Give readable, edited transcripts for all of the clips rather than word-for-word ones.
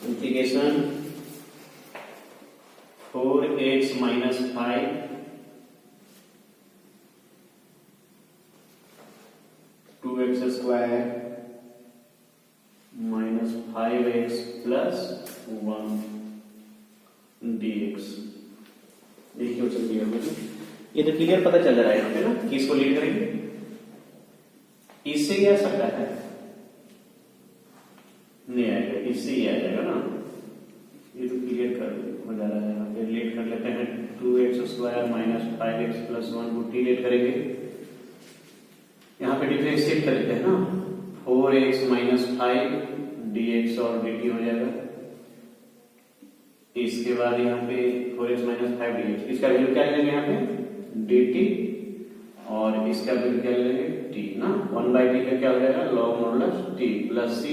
Integration 4x minus 5 2x square minus 5x plus 1 dx। देखिए वो चल क्लियर मुझे, ये तो क्लियर पता चल रहा है यहाँ पे ना कि इसको लीड करेंगे, इससे ही आ सकता है, नहीं आएगा, इससे ही आ जाएगा ना। ये तो क्लियर कर हो जा रहा है, यहाँ पे लेट कर लेते हैं 2x square minus 5x plus 1 को टी लेट करेंगे, यहाँ पे डिफरेंशिएट कर लेते हैं ना, 4x माइनस 5 dx और dt हो जाएगा। इसके बाद यहाँ पे 4x माइनस 5 dx, इसका वैल्यू क्या लेंगे यहाँ पे dt, और इसका वैल्यू क्या लेंगे t ना, 1/t का क्या हो जाएगा log modulus t plus c,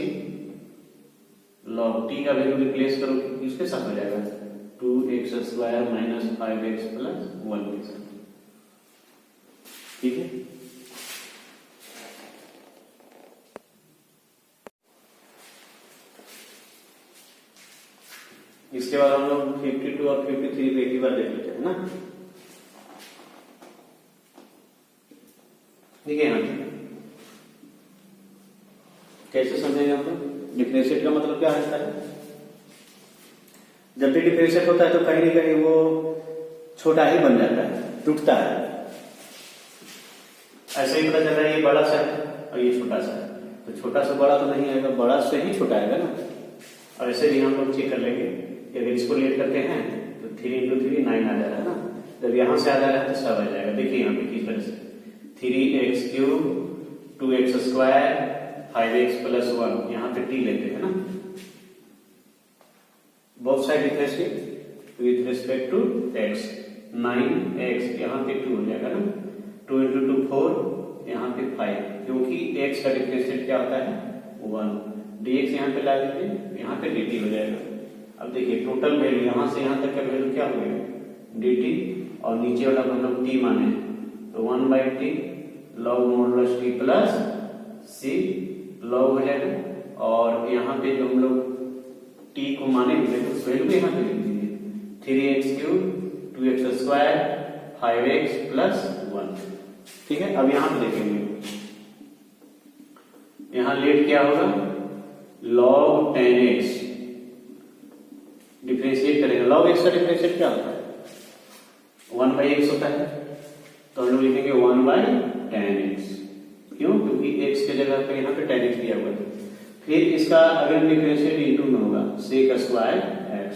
log t का वैल्यू रिप्लेस करो इसके साथ हो जाएगा 2x square minus 5x plus 1 के साथ। ठीक है, इसके बाद हम लोग 52 और 53 पे एक ही बार देख लेते हैं ना। देखिए यहाँ कैसे समझेंगे हम लोग, डिफरेंशिएट का मतलब क्या होता है, जब भी डिफरेंशिएट होता है तो कहीं ना कहीं वो छोटा ही बन जाता है, टूटता है। ऐसे ही पता चल रहा है ये बड़ा सा है और ये छोटा सा है, तो छोटा से बड़ा तो नहीं आएगा, बड़ा से ही छोटा आएगा ना। और ऐसे भी हम लोग चेक कर लेंगे, अगर इसको लेट करते हैं तो 3 × 3 9 आ जा रहा है ना, जब यहाँ से आ जा रहा है तो सब आ जाएगा। देखिए यहाँ पे किस तरह से 3x³ 2x square 5x plus 1, यहाँ पे t लेते हैं ना, both side differentiate with respect to x, 9x यहाँ पे 2 हो जाएगा ना, 2 × 2 4, यहाँ पे 5, क्योंकि x का डिफरेंशिएट क्या होता है 1, dx यहाँ पे ला दीजिए, यहाँ पे dt हो जाएगा। अब देखिए टोटल वैल्यू यहाँ से यहाँ तक का वैल्यू क्या हो गया dt, और नीचे वाला हम लोग t माने तो 1/t log modulus t plus c log हो जाएगा, और यहाँ पे जो हम लोग t को माने हुए तो वैल्यू भी यहाँ पे लिख दीजिए 3x³ 2x square 5x plus 1। ठीक है, अब यहाँ पे देखेंगे, यहाँ लेट क्या होगा log 10x, डिफरेंशिएट करेंगे, log x का डिफरेंशिएट क्या होता है 1/x होता है, तो हम लोग लिखेंगे 1/10x, क्यों, क्योंकि x के जगह पे यहाँ पे 10x दिया हुआ है। फिर इसका अगर डिफरेंशिएट इंटू में होगा sec स्क्वायर x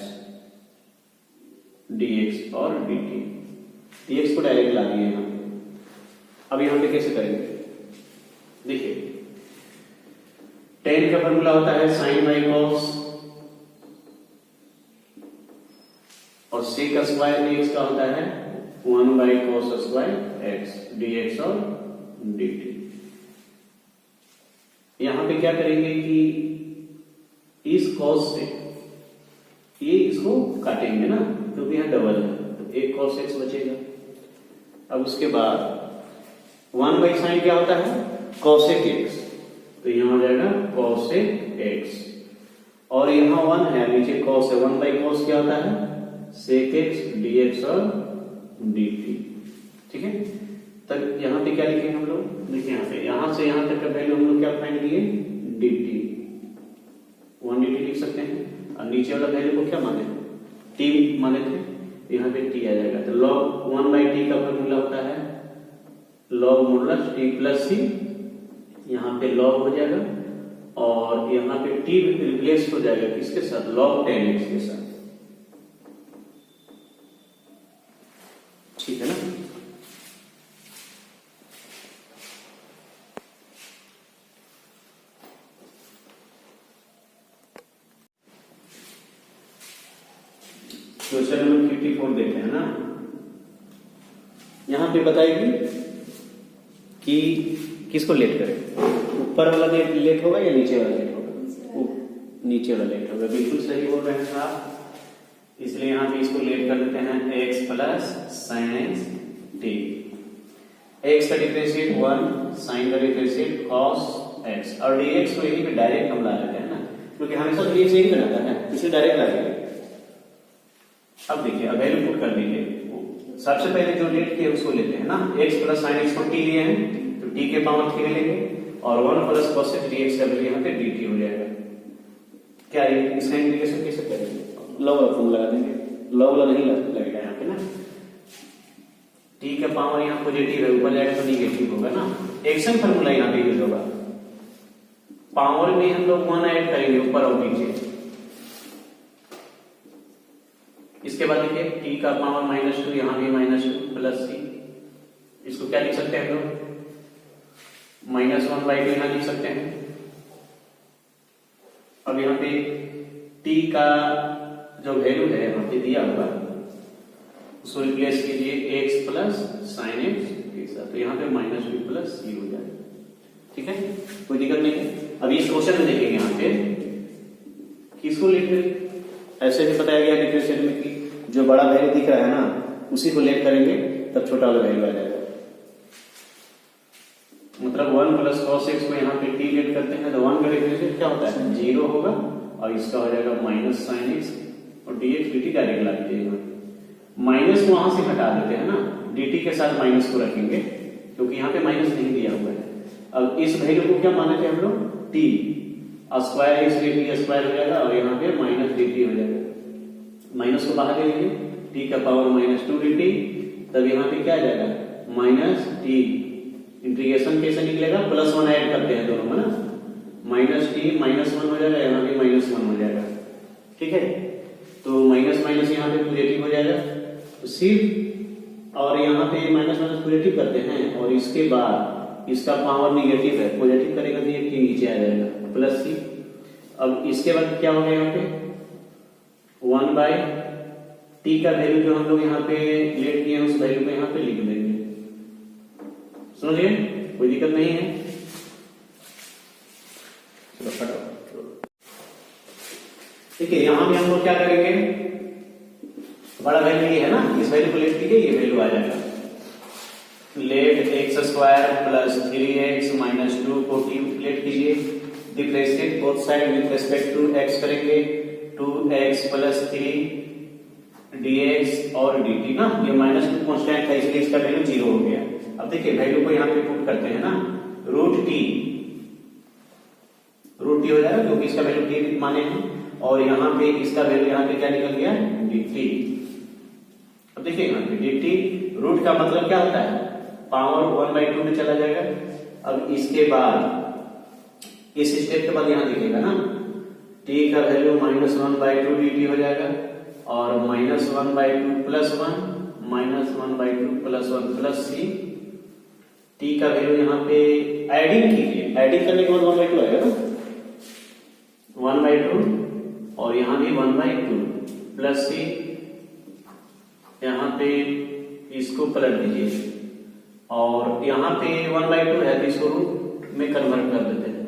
dx और dt, dx को डायरेक्ट ला दिए यहाँ पे। अब यहाँ पे कैसे करेंगे, देखिए 10 का फॉर्मूला होता है sin बाई cos, और sec स्क्वायर dx का होता है 1/cos स्क्वायर x dx और dt। यहां पे क्या करेंगे कि इस cos से ये इसको काटेंगे ना, क्योंकि यहाँ डबल है तो एक cos x बचेगा। अब उसके बाद 1/sin क्या होता है cosec x, तो यहाँ हो जाएगा cosec x, और यहाँ 1 है नीचे cos है, 1/cos क्या होता है sec x dx और dt। ठीक है, तब यहाँ पे क्या लिखेंगे हम लोग, देखिए यहाँ से यहाँ तक का वैल्यू हम लोग क्या फाइंड किए dt, 1 dt लिख सकते हैं, और नीचे वाला वैल्यू को क्या माने t माने थे, यहाँ पे t आ जाएगा, तो log 1/t का फॉर्मूला होता है log modulus t plus c, यहाँ पे log हो जाएगा, और यहाँ पे t रिप्लेस हो जाएगा किसके साथ log 10x के साथ। ठीक है ना, क्वेश्चन नंबर 54 देखते हैं ना, यहां पे बताएगी कि किसको लेट करें, ऊपर वाला लेट होगा या नीचे वाला लेट होगा, नीचे वाला लेट होगा, बिल्कुल सही बोल रहे हैं आप। इसलिए यहाँ पे इसको लेट कर देते हैं x plus sine x T, x का डिफरेंशिएट 1, साइन का डिफरेंशिएट cos x, और dx को यही पे डायरेक्ट हम ला लेते हैं ना, क्योंकि हमेशा dx यही बनाता है, इसमें डायरेक्ट लगेगा। अब देखिए, अब वैल्यू पुट कर दीजिए। सबसे पहले जो लेट किए उसको लेते हैं ना, x प्लस साइन एक्स को t लिए हैं तो t के पावर 3 लेंगे और 1 प्लस cos x dx का वैल्यू यहाँ पे dt हो जाएगा। क्या है इसका इंटीग्रेशन कैसे करेंगे? लॉग वाला फॉर्मूला लगा देंगे, लॉग वाला नहीं लगेगा यहाँ पे ना। t का पावर यहाँ पॉजिटिव है, ऊपर जाएगा तो निगेटिव होगा ना। एक्शन फॉर्मूला यहाँ पे यूज होगा। पावर में हम लोग 1 ऐड करेंगे ऊपर और नीचे। इसके बाद देखिए t का पावर -2, यहाँ भी -2 प्लस c। इसको क्या लिख सकते हैं हम लोग? -1/2 यहाँ लिख सकते हैं। अब यहाँ पे t का जो वैल्यू है यहाँ पे दिया हुआ, उसको रिप्लेस कीजिए x प्लस साइन एक्स के साथ, तो यहाँ पे -2 प्लस c हो जाएगा। ठीक है, कोई दिक्कत नहीं है। अब इस क्वेश्चन में देखेंगे यहाँ पे किसको लिख रहे, ऐसे भी बताया गया डिफरेंशियल में कि जो बड़ा वैल्यू दिख रहा है ना उसी को लेट करेंगे तब छोटा वाला वैल्यू आ जाएगा। मतलब 1 प्लस cos x को यहाँ पे t लेट करते हैं तो 1 का डिफरेंशियल क्या होता है? 0 होगा और इसका हो जाएगा माइनस साइन एक्स और dx dt डायरेक्ट ला दीजिएगा। माइनस को वहां से हटा देते हैं ना, dt के साथ माइनस को रखेंगे क्योंकि यहाँ पे माइनस नहीं दिया हुआ है। अब इस वैल्यू को क्या माने थे हम लोग? t square x dt square हो जाएगा और यहाँ पे माइनस dt हो जाएगा। माइनस को बाहर ले लीजिए, t का पावर -2 dt, तब यहाँ पे क्या आ जाएगा? Minus t। इंटीग्रेशन कैसे निकलेगा? +1 ऐड करते हैं दोनों में ना, -t -1 हो जाएगा, यहाँ भी -1 हो जाएगा। ठीक है, तो माइनस माइनस यहाँ पे पॉजिटिव हो जाएगा तो सिर्फ, और यहाँ पे माइनस माइनस पॉजिटिव करते हैं और इसके बाद इसका पावर निगेटिव है, पॉजिटिव करेगा तो ये t नीचे आ जाएगा प्लस c। अब इसके बाद क्या होगा? यहाँ पे 1/t का वैल्यू जो हम लोग यहाँ पे लेट किए हैं उस वैल्यू को यहाँ पे लिख देंगे। समझिए, कोई दिक्कत नहीं है। चलो फटाफट, ठीक है। यहाँ भी हम लोग क्या करेंगे? बड़ा वैल्यू ये है ना, इस वैल्यू को लेट कीजिए, ये वैल्यू आ जाएगा। Late x square plus 3x -2 को t लेट कीजिए, differentiate both side with respect to x करेंगे, 2x प्लस 3 dx और dt ना, ये -2 कांस्टेंट था इसलिए इसका वैल्यू 0 हो गया। अब देखिए वैल्यू को यहाँ पे पुट करते हैं ना, रूट टी हो जाएगा क्योंकि इसका वैल्यू t माने हैं और यहाँ पे इसका वैल्यू यहाँ पे क्या निकल गया? dt। अब देखिए यहाँ पे dt रूट का मतलब क्या होता है? पावर 1/2 में चला जाएगा। अब इसके बाद इस स्टेप के बाद यहाँ दिखेगा ना, t का वैल्यू -1/2 dt हो जाएगा और -1/2 plus 1 -1/2 plus 1 plus c। t का वैल्यू यहाँ पे एडिंग कीजिए, एडिंग करने के बाद 1/2 आएगा ना, 1/2 और यहाँ भी 1/2 प्लस c। यहाँ पे इसको पलट दीजिए और यहाँ पे 1/2 है तो इसको रूट में कन्वर्ट कर देते हैं,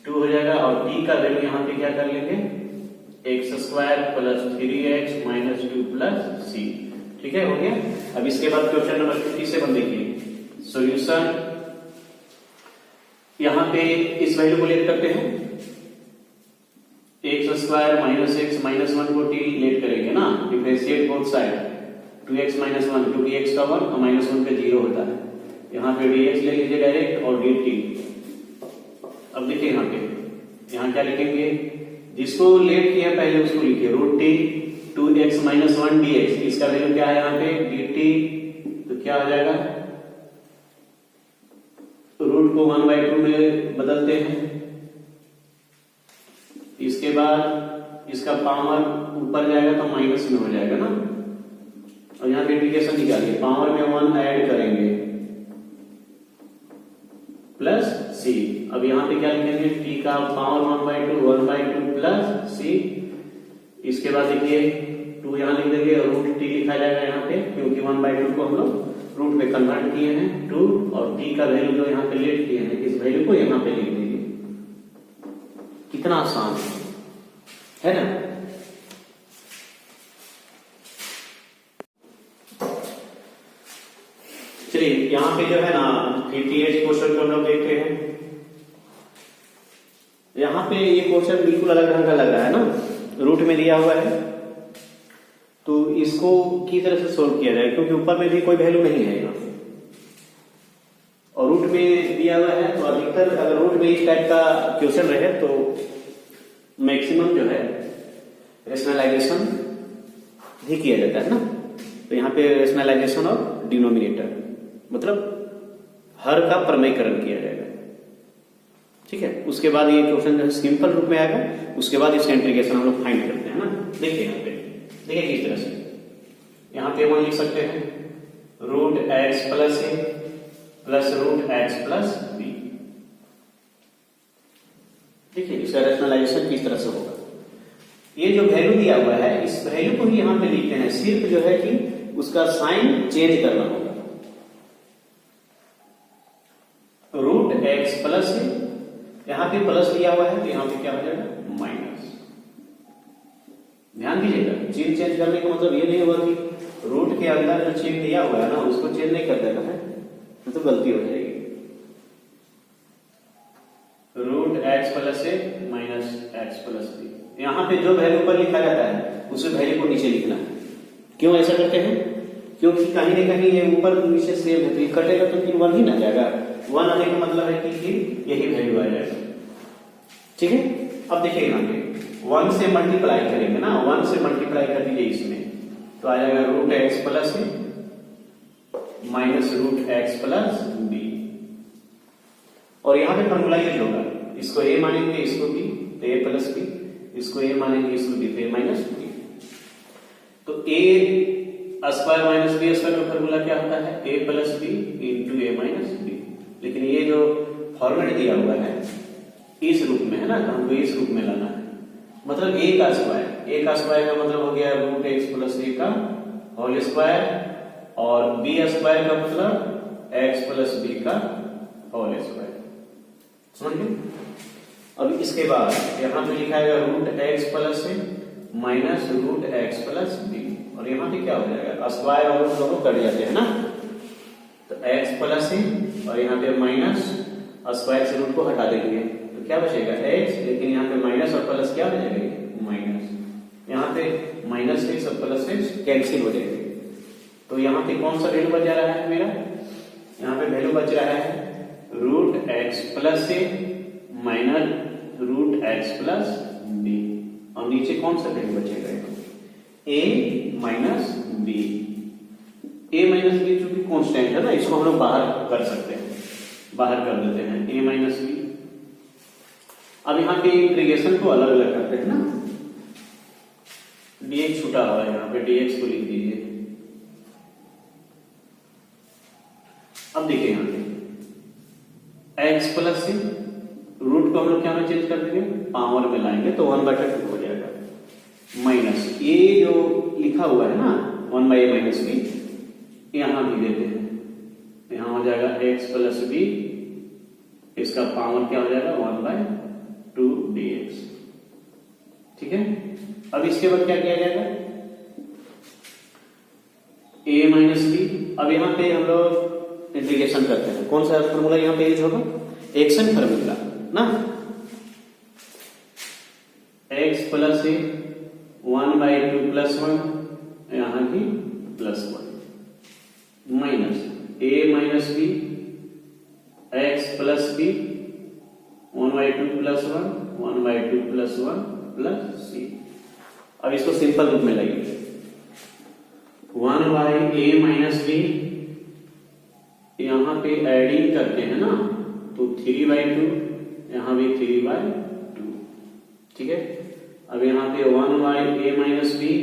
2 हो जाएगा और t का वैल्यू यहाँ पे क्या कर लेंगे? x square plus 3x -2 plus c। ठीक है, हो गया। अब इसके बाद क्वेश्चन नंबर 57 देखिए, सॉल्यूशन। यहाँ पे इस वैल्यू को लेट करते हैं, x स्क्वायर -x -1 को t लेट करेंगे ना, डिफरेंशिएट बोथ साइड 2x -1 क्योंकि x का 1 और -1 का 0 होता है। यहाँ पे dx ले लीजिए डायरेक्ट और dt। अब देखिए यहाँ क्या लिखेंगे? जिसको लेट किया पहले उसको लिखिए, रूट टी 2x -1 dx। इसका वैल्यू क्या है यहाँ पे? dt। तो क्या हो जाएगा? तो रूट को 1/2 में बदलते हैं। इसके बाद इसका पावर ऊपर जाएगा तो माइनस में हो जाएगा ना, और यहाँ पे इंटीग्रेशन निकालिए, पावर में 1 ऐड करेंगे प्लस c। अब यहाँ पे क्या लिखेंगे? t का पावर 1/2 प्लस c। इसके बाद देखिए 2 यहाँ लिख देंगे और रूट t लिखा जाएगा यहाँ पे क्योंकि 1/2 को हम लोग रूट में कन्वर्ट किए हैं 2 और t का वैल्यू जो यहाँ पे लेट किए हैं इस वैल्यू को यहाँ पे लिख दीजिए। कितना आसान है ना? चलिए यहाँ पे जो है ना 38 क्वेश्चन को हम लोग देखते हैं। यहाँ पे ये क्वेश्चन बिल्कुल अलग ढंग का लग रहा है ना, रूट रूट में दिया हुआ है तो इसको की तरह से सोल्व किया जाए, क्योंकि ऊपर में भी कोई वैल्यू नहीं है यहाँ और रूट में दिया हुआ है। तो अधिकतर अगर रूट में इस टाइप का क्वेश्चन रहे तो मैक्सिमम जो है रेशनलाइजेशन भी किया जाता है ना। तो यहाँ पे रेशनलाइजेशन ऑफ डिनोमिनेटर मतलब हर का प्रमेयकरण किया जाएगा, ठीक है। उसके बाद ये क्वेश्चन जो है सिंपल रूप में आएगा, उसके बाद इसका इंटीग्रेशन हम लोग फाइंड करते हैं ना। देखिए यहाँ पे, देखिए किस तरह से यहाँ पे हम लिख सकते हैं root X plus A plus root X plus B. देखिए इसका रेशनलाइजेशन किस तरह से होगा। ये जो वैल्यू दिया हुआ है इस वैल्यू को ही यहाँ पे लिखते हैं, सिर्फ जो है कि उसका साइन चेंज करना होगा। रूट एक्स प्लस है, यहां पे प्लस दिया हुआ है तो यहां पे क्या हो जाएगा माइनस। ध्यान दीजिएगा, चिन्ह चेंज करने का मतलब ये नहीं हुआ कि रूट के अंदर जो चिन्ह दिया हुआ है ना उसको चेंज नहीं कर देना है, तो गलती हो जाएगी। Root X plus A minus x plus B, यहां पे जो वैल्यू ऊपर लिखा जाता है उस वैल्यू को नीचे लिखना है। क्यों ऐसा करते हैं? क्योंकि कहीं ना कहीं ये ऊपर नीचे सेम है तो ये कटेगा तो फिर 1 ही ना जाएगा। 1 आने का मतलब है कि फिर यही वैल्यू आ जाएगा, ठीक है। अब देखिए यहाँ पे 1 से मल्टीप्लाई करेंगे ना, 1 से मल्टीप्लाई कर दीजिए इसमें तो आ जाएगा root X plus A minus root X plus B. और यहाँ पे फॉर्मूला ये होगा, इसको ए मानेंगे इसको बी तो ए प्लस बी, इसको ए मानेंगे इसको बी तो ए माइनस बी। तो ए स्क्वायर माइनस बी स्क्वायर का फॉर्मूला क्या होता है ए प्लस बी इंटू ए माइनस बी। लेकिन ये जो फॉर्मेट दिया हुआ है इस रूप में है ना, तो हमको इस रूप में लाना है। मतलब ए का स्क्वायर का मतलब हो गया रूट एक्स प्लस ए का होल स्क्वायर और बी स्क्वायर का मतलब एक्स प्लस बी का होल स्क्वायर। समझ गए? अब इसके बाद यहाँ पे लिखा है root X plus A minus root X plus B और यहाँ पे क्या हो जाएगा स्क्वायर और दोनों कट जाते हैं ना, तो एक्स प्लस ए और यहाँ पे माइनस स्क्वायर से रूट को हटा देंगे तो क्या बचेगा एक्स, लेकिन यहाँ पे माइनस और प्लस क्या हो जाएगा माइनस, यहाँ पे माइनस एक्स और प्लस एक्स कैंसिल हो जाएंगे। तो यहाँ पे कौन सा वैल्यू बच जा रहा है मेरा, यहाँ पे वैल्यू बच रहा है root X plus A minus root X plus B और नीचे कौन सा वैल्यू बचेगा A minus B. A minus B चूंकि कांस्टेंट है ना, इसको हम लोग बाहर कर सकते हैं, बाहर कर देते हैं ए माइनस बी। अब यहाँ पे इंटीग्रेशन को अलग अलग करते हैं ना, dx छूटा हुआ है, यहाँ पे dx को लिख दीजिए। अब देखिए यहाँ पे x प्लस से रूट को हम लोग क्या में चेंज कर देंगे पावर में लाएंगे तो 1/2 हो जाएगा माइनस ये जो लिखा हुआ है ना 1/a माइनस बी यहां भी देते हैं, यहां हो जाएगा x प्लस बी, इसका पावर क्या हो जाएगा 1/2 dx, ठीक है। अब इसके बाद क्या किया जाएगा a माइनस बी। अब यहां पे हम लोग इंटीग्रेशन करते हैं, कौन सा फॉर्मूला यहां पे यूज होगा एक्शन फॉर्मूला ना, x प्लस ए 1/2 प्लस 1 यहां भी plus 1 minus a minus b x plus b 1/2 plus 1 plus 1 plus c। अब इसको सिंपल रूप में लाइए 1/a माइनस बी, यहां पे एडिंग करते हैं ना तो 3/2, यहां भी 3/2, ठीक है। अब यहाँ पे 1/a माइनस बी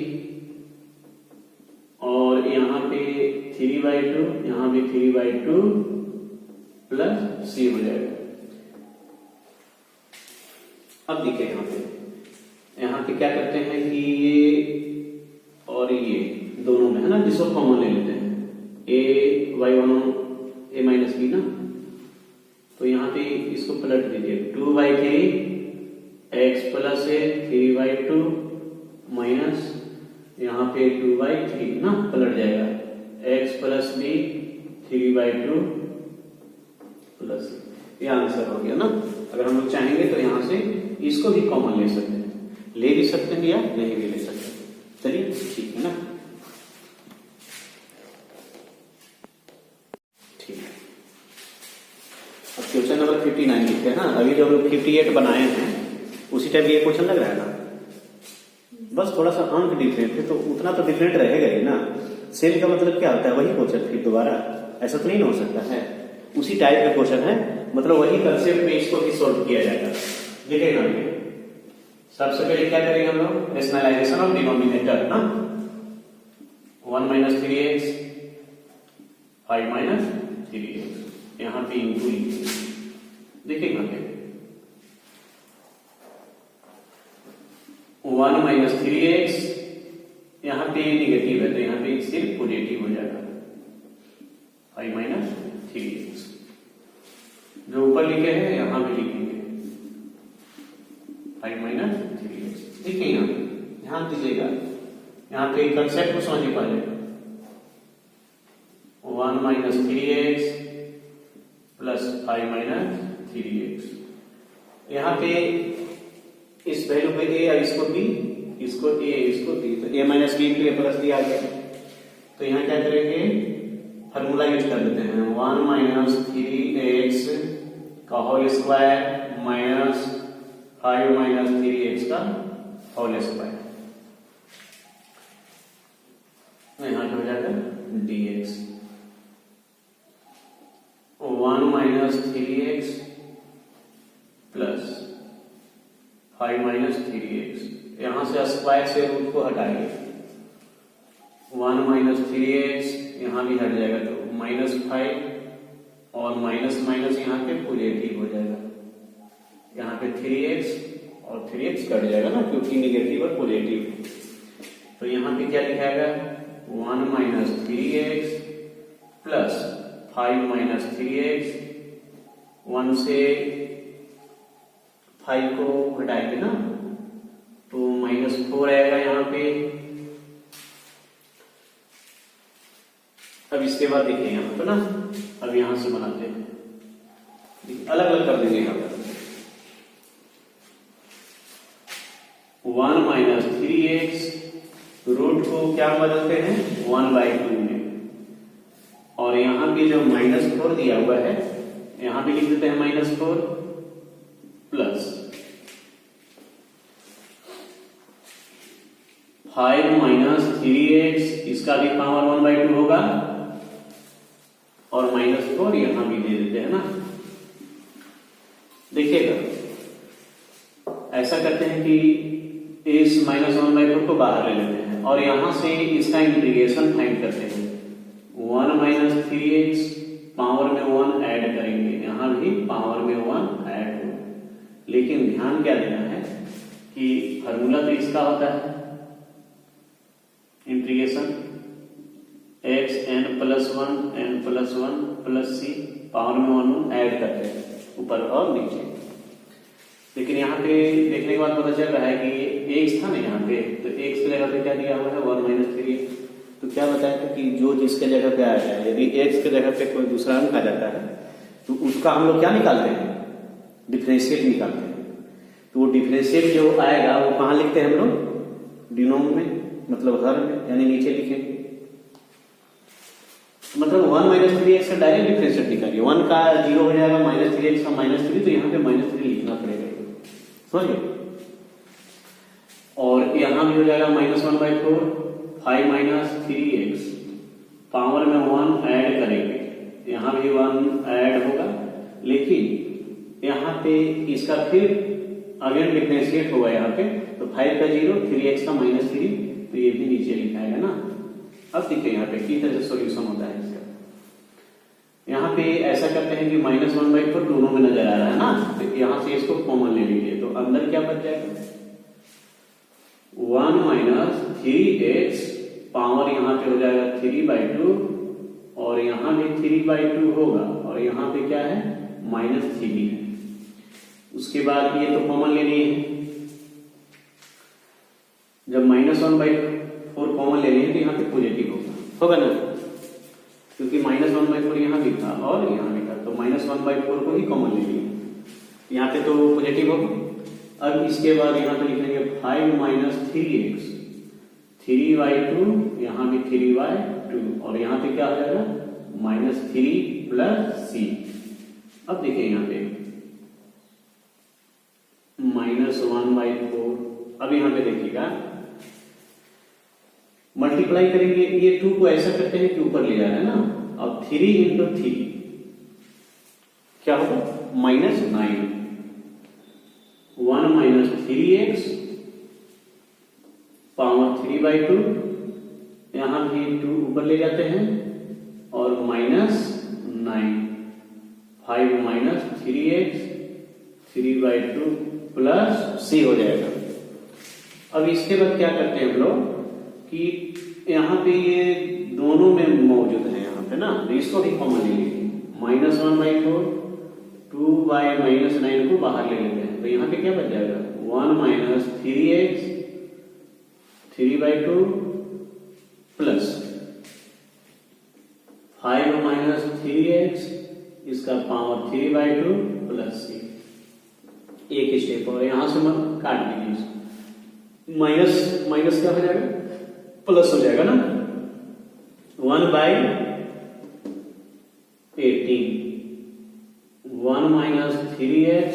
और यहाँ पे 3/2, यहाँ भी 3/2 प्लस c हो जाएगा। अब देखिए यहाँ पे क्या करते हैं कि ये और ये दोनों में है ना, जिसको कॉमन ले लेते हैं a माइनस बी ना, तो यहाँ पे इसको पलट दीजिए 2/3 x प्लस ए 3/2 माइनस यहाँ पे 2/3 ना पलट जाएगा x प्लस बी 3/2 प्लस ये आंसर हो गया ना। अगर हम लोग चाहेंगे तो यहाँ से इसको भी कॉमन ले सकते हैं, ले भी सकते हैं या नहीं भी ले सकते हैं। चलिए ठीक है ना, ठीक है। अब क्वेश्चन नंबर 59 लिखते हैं ना। अभी जो हम लोग 58 बनाए हैं उसी टाइप ये क्वेश्चन लग रहा है ना, बस थोड़ा सा अंक डिफरेंट है, तो उतना तो डिफरेंट रहेगा ही ना। सेम का मतलब क्या होता है, वही क्वेश्चन फिर दोबारा, ऐसा तो नहीं हो सकता है। उसी टाइप का क्वेश्चन है, मतलब वही कंसेप्ट में इसको भी सोल्व किया जाएगा। देखिएगा सबसे पहले क्या करेंगे हम लोग, रेशनलाइजेशन ऑफ डिनोमिनेटर ना। 1 - 3x 5 - 3x यहाँ पे इंटू देखिएगा 1 - 3x यहाँ पे निगेटिव है तो यहाँ पे सिर्फ पॉजिटिव हो जाएगा। 5 - 3x जो ऊपर लिखे हैं यहाँ पे लिखेंगे 5 - 3x। देखिए यहाँ दीजिएगा, यहाँ पे कंसेप्ट को समझिए पहले। 1 - 3x प्लस 5 - 3x यहाँ पे इस वैल्यू पे a और इसको b, इसको a इसको b, तो a - b into a plus b आ गया। तो यहाँ क्या करेंगे, फॉर्मूला यूज कर लेते हैं। 1 - 3x का होल स्क्वायर माइनस 5 - 3x का होल स्क्वायर, यहाँ हो जाएगा dx। 1 - 3x प्लस 5 - 3x यहां से स्क्वायर से रूट को हटाएंगे। 1 - 3x यहां भी हट जाएगा तो -5 और माइनस माइनस यहाँ पे पॉजिटिव हो जाएगा। यहाँ पे 3x और 3x कट जाएगा ना, क्योंकि निगेटिव और पॉजिटिव। तो यहाँ पे क्या लिखाएगा, 1 - 3x प्लस 5 - 3x। 1 से 5 को घटाएंगे ना तो -4 आएगा यहाँ पे। अब इसके बाद देखिए यहाँ पे ना, अब यहां से बनाते हैं, अलग अलग कर देंगे यहाँ पर। 1 - 3x रूट को क्या बदलते हैं 1/2 में, और यहां पे जो -4 दिया हुआ है यहां पे लिख देते हैं -4 प्लस 5 - 3x इसका भी पावर 1/2 होगा और -4 यहां भी दे देते हैं ना। देखिएगा ऐसा करते हैं कि इस -1/4 को बाहर ले लेते हैं और यहां से इसका इंटीग्रेशन फाइंड करते हैं। 1 - 3x पावर में 1 ऐड करेंगे, यहां भी पावर में 1 ऐड होगा। लेकिन ध्यान क्या देना है कि फॉर्मूला तो इसका होता है integration x n + 1 n + 1 plus c power में 1 ऐड करते हैं ऊपर और नीचे। लेकिन यहाँ पे देखने के बाद पता चल रहा है कि x था ना यहाँ पे, तो x की जगह पे क्या दिया हुआ है 1 - 3। तो क्या बताया था कि जो जिसके जगह पे आया है, यदि x के जगह पे कोई दूसरा अंक आ जाता है तो उसका हम लोग क्या निकालते हैं, डिफरेंशिएट निकालते हैं। तो वो डिफरेंशिएट जो आएगा वो कहाँ लिखते हैं हम लोग, डिनोम में, मतलब हर में, यानी नीचे लिखेंगे। मतलब 1 - 3x का डायरेक्ट डिफरेंशिएट निकालिए। 1 का 0 हो जाएगा, -3x का -3, तो यहाँ पे -3 लिखना पड़ेगा, समझिए। और यहाँ भी हो जाएगा -1/4, 5 - 3x पावर में 1 ऐड करेंगे, यहाँ भी 1 ऐड होगा। लेकिन यहाँ पे इसका फिर अगेन डिफरेंशिएट होगा यहाँ पे, तो 5 का 0, 3x का -3, तो ये भी नीचे लिखाएगा ना। अब देखिए यहाँ पे किस तरह से सॉल्यूशन होता है इसका। यहाँ पे ऐसा करते हैं कि -1/4 दोनों में नजर आ रहा है ना, तो यहाँ से इसको कॉमन ले लीजिए, तो अंदर क्या बच जाएगा 1 - 3x पावर यहाँ पे हो जाएगा 3/2 और यहाँ भी 3/2 होगा और यहाँ पे क्या है -3 है। उसके बाद ये तो कॉमन ले लिए, जब -1/4 कॉमन ले लिए तो यहाँ पे पॉजिटिव होगा ना, क्योंकि -1/4 यहाँ भी था और यहाँ भी था, तो -1/4 को ही कॉमन ले लिए, यहाँ पे तो पॉजिटिव होगा। अब इसके बाद यहाँ पे लिखेंगे 5 माइनस 3x, 3y2, यहाँ भी 3y2, और यहाँ पे क्या हो जाएगा -3 प्लस c। अब देखिए यहाँ पे -1/4। अब यहाँ पे देखिएगा मल्टीप्लाई करेंगे, ये 2 को ऐसा करते हैं कि ऊपर ले जा रहे हैं ना। अब 3 इंटू 3 क्या होगा -9, 1 माइनस 3x पावर 3/2, यहां भी 2 ऊपर ले जाते हैं और -9, 5 माइनस 3x 3/2 प्लस c हो जाएगा। अब इसके बाद क्या करते हैं हम लोग कि यहाँ पे ये दोनों में मौजूद है यहाँ पे ना, तो इसको भी कॉमन ले लीजिए। -1/4, 2y -9 को बाहर ले लेते हैं, तो यहाँ पे क्या बच जाएगा 1 minus 3x 3/2 plus 5 minus 3x इसका पावर 3/2 प्लस c। एक स्टेप और यहां से काट दीजिए, माइनस माइनस क्या हो जाएगा प्लस हो जाएगा ना, 1/18, 1 minus 3x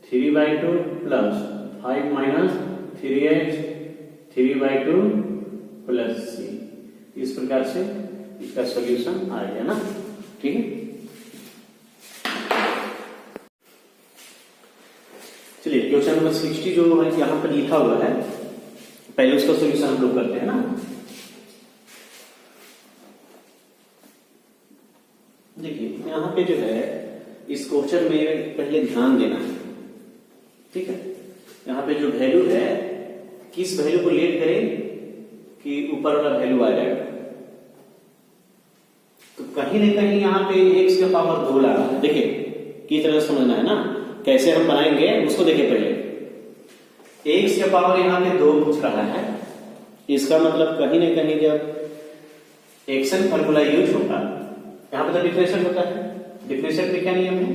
3/2 plus 5 minus 3x 3/2 plus c। इस प्रकार से इसका सॉल्यूशन आ गया ना, ठीक है। चलिए क्वेश्चन नंबर 60 जो है यहाँ पर लिखा हुआ है, पहले उसका सॉल्यूशन हम लोग करते हैं ना। देखिए यहाँ पे जो है इस क्वेश्चन में पहले ध्यान देना है, ठीक है। यहाँ पे जो वैल्यू है किस वैल्यू को लेट करें कि ऊपर वाला वैल्यू आ जाएगा, तो कहीं ना कहीं यहाँ पे x का पावर 2 लाना है। देखिए किस तरह समझना है ना, कैसे हम बनाएंगे उसको देखिए। पहले x का पावर यहाँ पे 2 पूछ रहा है, इसका मतलब कहीं ना कहीं जब एक्शन फॉर्मूला यूज होगा, यहाँ पे तो डिफरेंशिएट होता है, डिफरेंशिएट में क्या नियम है,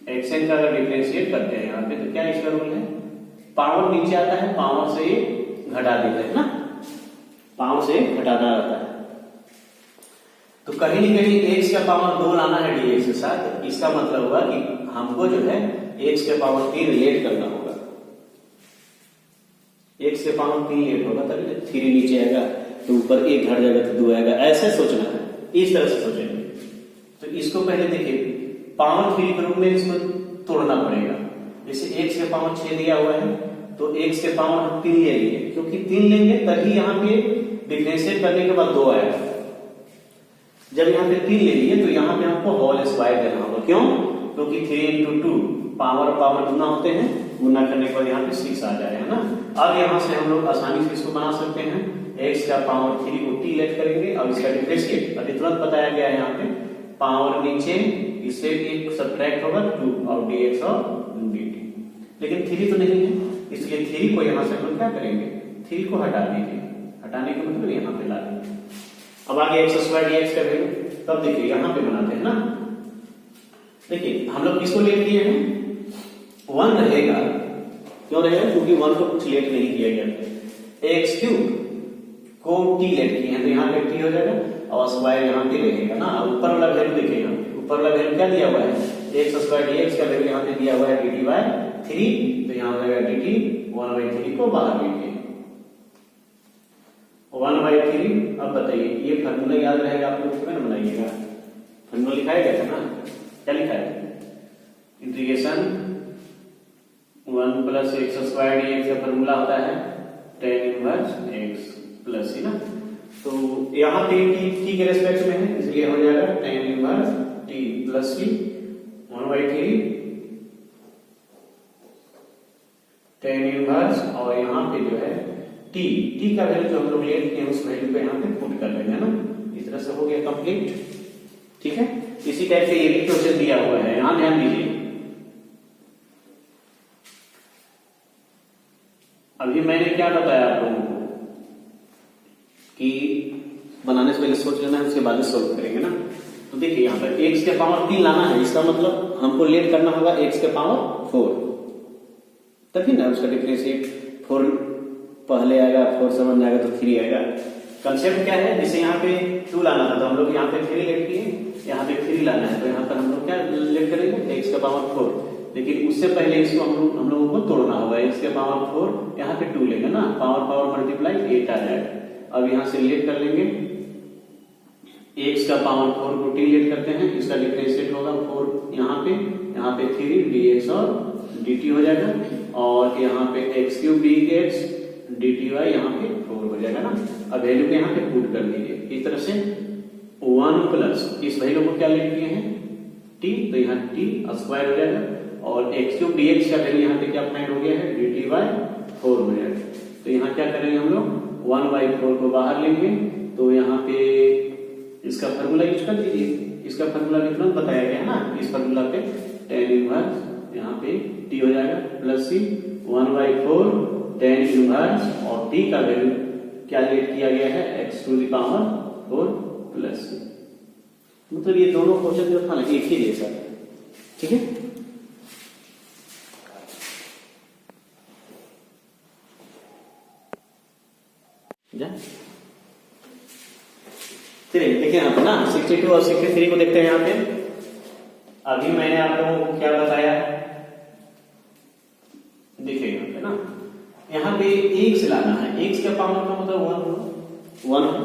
एक्शन का अगर डिफरेंशिएट करते हैं यहाँ पे तो क्या इसका रूल है, पावर नीचे आता है, पावर से घटा देते हैं ना, पावर से घटाना रहता है। तो कहीं न कहीं x का पावर 2 लाना है dx के साथ, इसका मतलब हुआ कि हमको जो है x के पावर 3 लेट करना होगा, x के पावर 3 लेट होगा तभी तो 3 नीचे आएगा, तो ऊपर 1 घट जाएगा तो 2 आएगा, ऐसे सोचना है, इस तरह से सोचेंगे। तो इसको पहले देखिए पावर 3 के रूप में इसको तोड़ना पड़ेगा। जैसे x के पावर 6 दिया हुआ है तो x के पावर 3 ले लेंगे, क्योंकि 3 लेंगे तभी यहाँ पे डिफरेंशिएट करने के बाद 2 आएगा। जब यहाँ पे 3 ले लिए तो यहाँ पे आपको होल स्क्वायर देना होगा, क्यों, क्योंकि 3 इंटू 2 पावर गुना होते हैं, गुना करने के बाद यहाँ पे 6 आ जाएगा ना। अब यहाँ से हम लोग आसानी से इसको बना सकते हैं, x का पावर 3 को t लेट करेंगे और इसका डिफरेंशिएट अभी तुरंत बताया गया है यहाँ पे, पावर नीचे इससे एक सब्ट्रैक्ट होगा 2 और dx और dt, लेकिन 3 तो नहीं है, इसलिए 3 को यहाँ से हम क्या करेंगे 3 को हटा दीजिए, हटाने का मतलब यहाँ पे ला देंगे। अब आगे x स्क्वायर dx का वैल्यू, तब देखिए यहाँ पे बनाते हैं ना। देखिए हम लोग किसको लेट किए हैं, 1 रहेगा, क्यों रहेगा, क्योंकि 1 को कुछ लेट नहीं किया गया, x क्यूब को t लेट किए हैं तो यहाँ पे t हो जाएगा और स्क्वायर यहाँ पे रहेगा ना। अब ऊपर वाला वैल्यू देखिए, यहाँ ऊपर वाला वैल्यू क्या दिया हुआ है, x स्क्वायर dx का वैल्यू यहाँ पे दिया हुआ है dt/3, तो यहाँ हो जाएगा dt 1/3 को बाहर लीजिए 1/3। अब बताइए ये फार्मूला याद रहेगा आप लोग, कितना बनाइएगा, फार्मूला लिखाया गया था ना, क्या लिखा है, integration 1 plus x square dx का फार्मूला होता है tan inverse x plus c ना। तो यहाँ पे t के रेस्पेक्ट में है इसलिए हो जाएगा tan inverse t plus c 1/3 tan inverse, और यहाँ पे जो है t का वैल्यू जो हम लोग लेट किए उस वैल्यू को यहाँ पे पुट कर देंगे ना। इस तरह से हो गया कंप्लीट, ठीक है। इसी टाइप से ये भी क्वेश्चन दिया हुआ है, यहाँ ध्यान दीजिए। अभी मैंने क्या बताया आप लोगों को कि बनाने से पहले सोच लेना है, उसके बाद सॉल्व करेंगे ना। तो देखिए यहाँ पर x के पावर 3 लाना है, इसका मतलब हमको लेट करना होगा x के पावर 4, तभी ना उसका डिफरेंशिएट 4 पहले आएगा, 4 समझ में आएगा तो 3 आएगा। कंसेप्ट क्या है, जैसे यहाँ पे 2 लाना था तो हम लोग यहाँ पे 3 लेट किए, यहाँ पे 3 लाना है तो यहाँ पर हम लोग क्या लेट करेंगे, x का पावर 4। लेकिन उससे पहले इसको हम लोगों को तोड़ना होगा, x का पावर 4 यहाँ पे 2 लेंगे ना, पावर पावर मल्टीप्लाई 8 आ जाएगा। अब यहाँ से लेट कर लेंगे, x का पावर 4 को t लेट करते हैं, इसका डिफरेंशिएट होगा 4 यहाँ पे 3 dx और dt हो जाएगा, और यहाँ पे x क्यूब dx dt यहाँ पे 4 हो जाएगा ना। अब वैल्यू के यहाँ पे पुट कर दीजिए इस तरह से 1 प्लस इस वैल्यू को क्या लेट किए हैं t, तो यहाँ t स्क्वायर हो जाएगा, और x क्यूब dx का वैल्यू यहाँ पे क्या फाइंड हो गया है dt बाय 4 हो जाएगा। तो यहाँ क्या करेंगे हम लोग 1/4 को बाहर लेंगे, तो यहाँ पे इसका फार्मूला यूज कर दीजिए, इसका फार्मूला कितना बताया गया है ना, इस फार्मूला पे tan इनवर्स यहाँ पे t हो जाएगा प्लस c 1/4 tan इनवर्स, और t का वैल्यू क्या लेट किया गया है x to the power 4 plus c। मतलब ये दोनों क्वेश्चन जो था ना एक ही जैसा, ठीक है। देखिए यहाँ पे ना 62 और 63 को देखते हैं। यहाँ पे अभी मैंने आप लोगों को क्या बताया, देखिए यहाँ पे ना, यहाँ पे x लाना है, x का पावर का मतलब 1 है,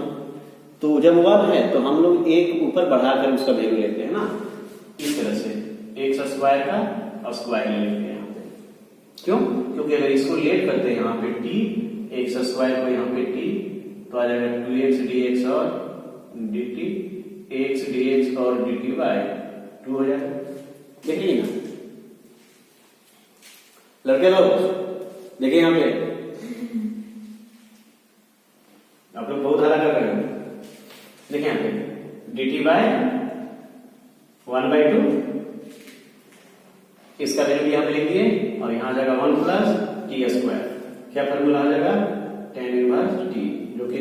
तो जब 1 है तो हम लोग एक ऊपर बढ़ाकर उसका वैल्यू लेते हैं ना, इस तरह से x स्क्वायर का स्क्वायर ले लेते हैं यहाँ पे। क्यों? क्योंकि अगर इसको लेट करते हैं यहाँ पे t, x स्क्वायर को यहाँ पे t, तो आ जाएगा 2x dx और dt, x dx और dt बाय 2 हो जाएगा। देखिए ना लड़के लोग, देखिए यहाँ पे आप लोग बहुत हरा कर रहे हैं। देखिए यहाँ पे dt बाय 1/2, इसका वैल्यू यहाँ पे लिख दिए, और यहाँ आ जाएगा 1 प्लस t स्क्वायर। क्या फॉर्मूला आ जाएगा tan इनवर्स t, जो कि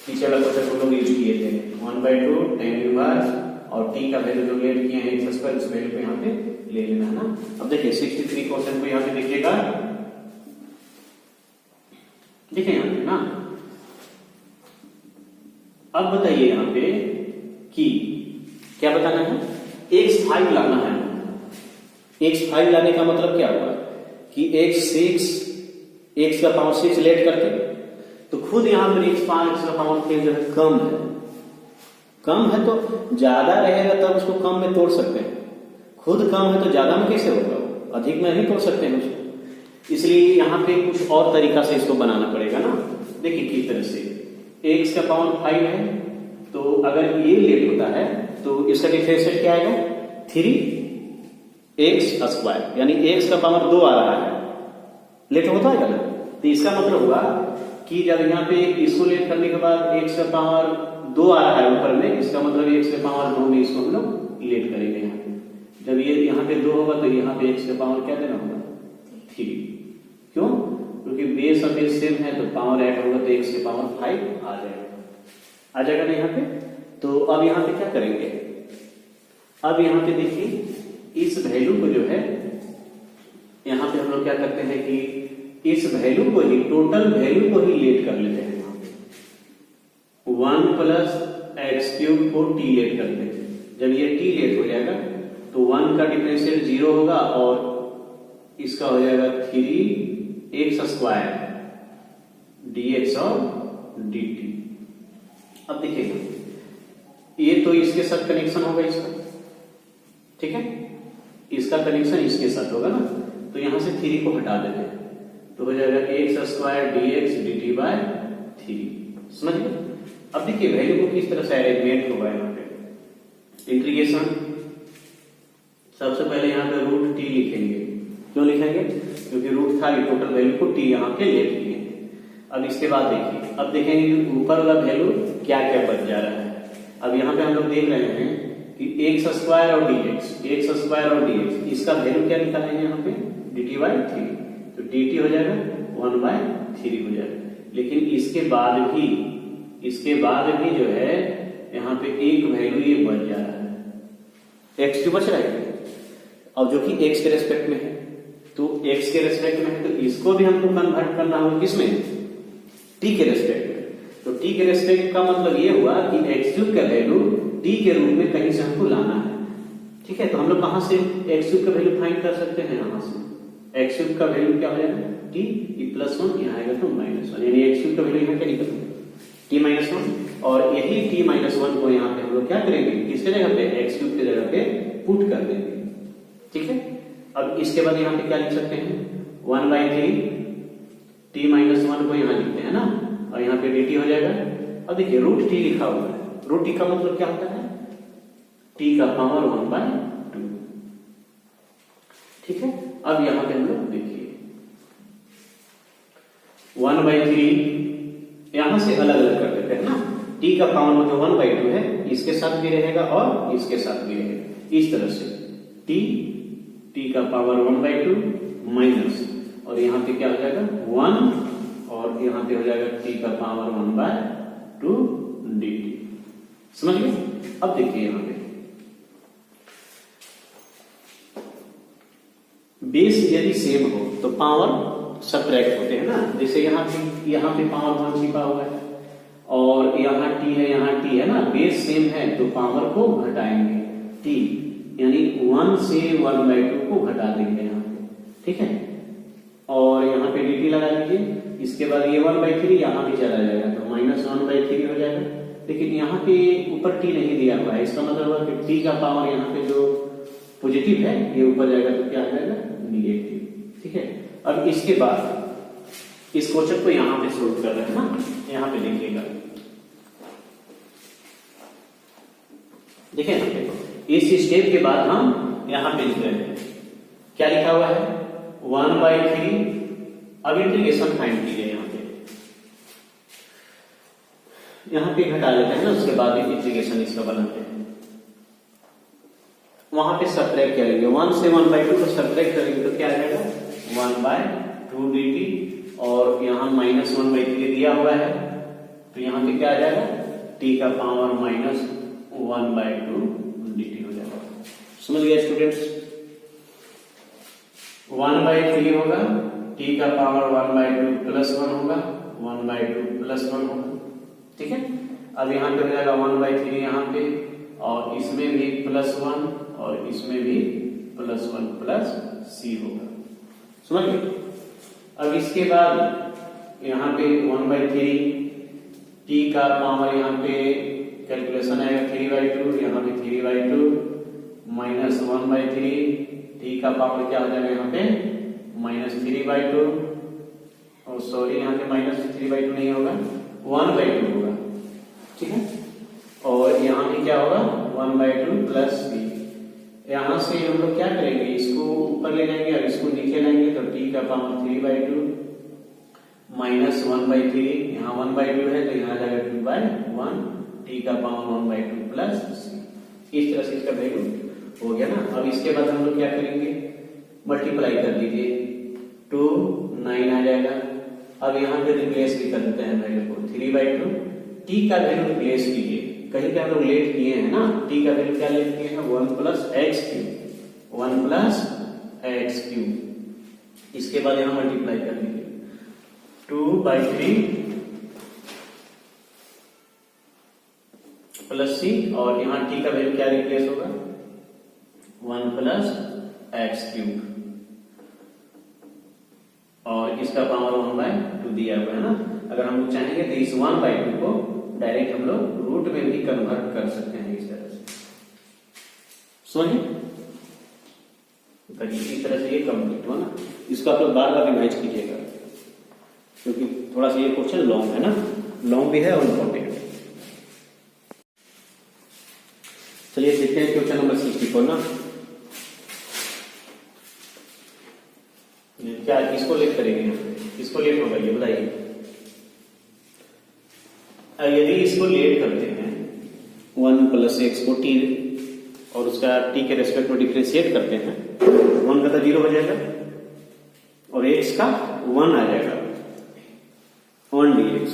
पीछे वाला क्वेश्चन हम लोग यूज किए थे 1/2 tan इनवर्स, और t का वैल्यू जो लेट किए हैं x स्क्वायर, उस वैल्यू को यहाँ पे ले लेना है ना। अब देखिए 63 क्वेश्चन को यहाँ पे देखिएगा, देखिए यहाँ पे ना, अब बताइए यहाँ पे कि क्या बताना है, x5 लाना है। x5 लाने का मतलब क्या होगा कि x का पावर 6 लेट करके, तो खुद यहाँ पर x5 का पावर 6 जो है कम है तो ज्यादा रहेगा तब उसको कम में तोड़ सकते हैं, खुद कम है तो ज्यादा में कैसे होगा, अधिक में नहीं तोड़ सकते हैं उसको। इसलिए यहाँ पे कुछ और तरीका से इसको बनाना पड़ेगा ना। देखिए किस तरह से, x का पावर 5 है, तो अगर ये लेट होता है तो इसका डिफरेंशिएट क्या आएगा 3x स्क्वायर, यानी x का पावर 2 आ रहा है, लेट होता है ना। तो इसका मतलब होगा कि जब यहाँ पे इसको लेट करने के बाद x का पावर 2 आ रहा है ऊपर में, इसका मतलब x के पावर 2 में इसको हम लोग लेट करेंगे। यहाँ पे जब ये यहाँ पे 2 होगा तो यहाँ पे x का पावर क्या देना होगा 3। क्यों? क्योंकि बेस और बेस सेम है, तो पावर ऐड होगा तो x के पावर 5 आ जाएगा ना यहाँ पे। तो अब यहाँ पे क्या करेंगे, अब यहाँ पे देखिए इस वैल्यू को जो है यहाँ पे हम लोग क्या करते हैं कि इस वैल्यू को ही, टोटल वैल्यू को ही लेट कर लेते हैं। यहाँ पे 1 प्लस एक्स क्यूब को t लेट करते हैं। जब ये t लेट हो जाएगा तो 1 का डिफरेंशियल 0 होगा, और इसका हो जाएगा 3x स्क्वायर dx और dt। अब देखिएगा ये तो इसके साथ कनेक्शन होगा इसका, ठीक है, इसका कनेक्शन इसके साथ होगा ना, तो यहां से 3 को हटा देते हैं, तो हो जाएगा x square dx dt by 3। समझ गए? अब देखिए वैल्यू को किस तरह से अरेंजमेंट होगा। यहाँ पे इंटीग्रेशन, सबसे पहले यहाँ पे रूट t लिखेंगे। क्यों लिखेंगे? क्योंकि रूट था, टोटल वैल्यू को t यहाँ पे लेट किए। अब इसके बाद देखिए, अब देखेंगे कि ऊपर वाला वैल्यू क्या क्या बच जा रहा है। अब यहाँ पे हम लोग देख रहे हैं कि x स्क्वायर और dx, इसका वैल्यू क्या निकालेंगे यहाँ पे dt बाय 3, तो dt हो जाएगा 1/3 हो जाएगा। लेकिन इसके बाद भी जो है यहाँ पे एक वैल्यू ये बच जा रहा है, x क्यों बच रहा है, और जो कि x के रेस्पेक्ट में है, तो x के रेस्पेक्ट में है, तो इसको भी हमको कन्वर्ट करना होगा किसमें, t के रेस्पेक्ट में। तो t के रेस्पेक्ट का मतलब ये हुआ कि x क्यूब का वैल्यू t के रूप में कहीं से हमको लाना है। ठीक है, तो हम लोग कहां से x क्यूब का वैल्यू फाइंड कर सकते हैं, यहां से x क्यूब का वैल्यू क्या हो जाएगा t, ये +1 यहाँ आएगा तो -1, यानी x क्यूब का वैल्यू यहाँ क्या निकलेगा t -1, और यही t -1 को यहाँ पे हम लोग क्या करेंगे, किसके जगह पे, x क्यूब की जगह पे पुट कर देंगे। ठीक है, अब इसके बाद यहाँ पे क्या लिख सकते हैं, 1/3 t -1 को यहाँ लिखते हैं ना, और यहाँ पे dt हो जाएगा। अब देखिए √t लिखा हुआ है, √t का मतलब क्या होता है, t का पावर 1/2। ठीक है, अब यहाँ पे हम लोग देखिए 1/3 यहां से अलग अलग कर देते हैं ना, t का पावर जो 1/2 है इसके साथ भी रहेगा और इसके साथ भी रहेगा, इस तरह से t का पावर 1/2 माइनस, और यहाँ पे क्या हो जाएगा 1, और यहाँ पे हो जाएगा t का पावर 1/2 dt। समझ गए। अब देखिए यहाँ पे बेस यदि सेम हो तो पावर सब्ट्रैक्ट होते हैं ना, जैसे यहाँ पे पावर 1 छिपा हुआ है और यहाँ t है ना, बेस सेम है तो पावर को घटाएंगे t, यानी 1 से 1/2 को घटा देंगे यहाँ पे। ठीक है, और यहाँ पे dt लगा लीजिए, इसके बाद ये 1/3 यहाँ भी चला जाएगा तो -1/3 हो जाएगा, लेकिन यहाँ पे ऊपर t नहीं दिया हुआ है, इसका मतलब हुआ कि t का पावर यहाँ पे जो पॉजिटिव है ये ऊपर जाएगा तो क्या आ जाएगा नेगेटिव। ठीक है, अब इसके बाद इस क्वेश्चन को यहाँ पे सोल्व कर रहे हैं ना, यहाँ पे देखिएगा, देखिए इस स्टेप के बाद हम यहाँ पे लिख रहे हैं, क्या लिखा हुआ है 1/3। अब इंटीग्रेशन फाइंड कीजिए, यहाँ पे घटा लेते हैं ना, उसके बाद इंटीग्रेशन इसका बनाते हैं। वहां पे सब्ट्रैक्ट करेंगे, 1 से 1/2 को सब्ट्रैक्ट करेंगे तो क्या आ जाएगा 1/2 dt, और यहाँ -1/3 दिया हुआ है तो यहाँ पे क्या आ जाएगा t का पावर -1/2 dt हो जाएगा। समझ गया स्टूडेंट्स, 1/3 होगा, t का पावर 1/2 +1 होगा, 1/2 +1 होगा। ठीक है, अब यहाँ पे हो जाएगा 1/3 यहाँ पे, और इसमें भी +1 और इसमें भी +1 प्लस c होगा। समझ गए। अब इसके बाद यहाँ पे 1/3 t का पावर यहाँ पे कैलकुलेशन आएगा 3/2, यहाँ पे 3/2 -1/3 t का पावर क्या हो जाएगा यहाँ पे -3/2, और सॉरी यहाँ पे -3/2 नहीं होगा 1/2 होगा। ठीक है, और यहाँ पे क्या होगा 1/2 प्लस b। यहाँ से हम लोग क्या करेंगे, इसको ऊपर ले जाएंगे और इसको नीचे लाएंगे तो t का पावर 3/2 -1/3, यहाँ 1/2 है तो यहाँ जाएगा 2/1, t का पावर 1/2 प्लस c। इस तरह से इसका वैल्यू हो गया ना। अब इसके बाद हम लोग क्या करेंगे, मल्टीप्लाई कर दीजिए, 2 9 आ जाएगा। अब यहाँ पे रिप्लेस भी कर देते हैं वैल्यू को, 3/2 t का वैल्यू रिप्लेस कीजिए, कहीं पे हम लोग लेट किए हैं ना, t का वैल्यू क्या लेट किए हैं 1 + x³, 1 + x³। इसके बाद यहाँ मल्टीप्लाई कर दीजिए, 2/3 प्लस c, और यहाँ t का वैल्यू क्या रिप्लेस होगा 1 + x³, और इसका पावर 1/2 दिया हुआ है ना। अगर हम लोग चाहेंगे तो इस 1/2 को डायरेक्ट हम लोग रूट में भी कन्वर्ट कर सकते हैं इस तरह से। समझिए, इस तरह से ये कंप्लीट हुआ ना। इसको आप लोग बार बार रिवाइज कीजिएगा, क्योंकि थोड़ा सा ये क्वेश्चन लॉन्ग है ना, लॉन्ग भी है और इम्पोर्टेंट है। चलिए देखते हैं क्वेश्चन नंबर 64 ना, क्या किसको लेट करेंगे, किसको लेट होगा ये बताइए। यदि इसको लेट करते हैं 1 + x को t और उसका t के रेस्पेक्ट में डिफरेंशिएट करते हैं, 1 का तो 0 हो जाएगा और x का 1 आ जाएगा, 1 dx।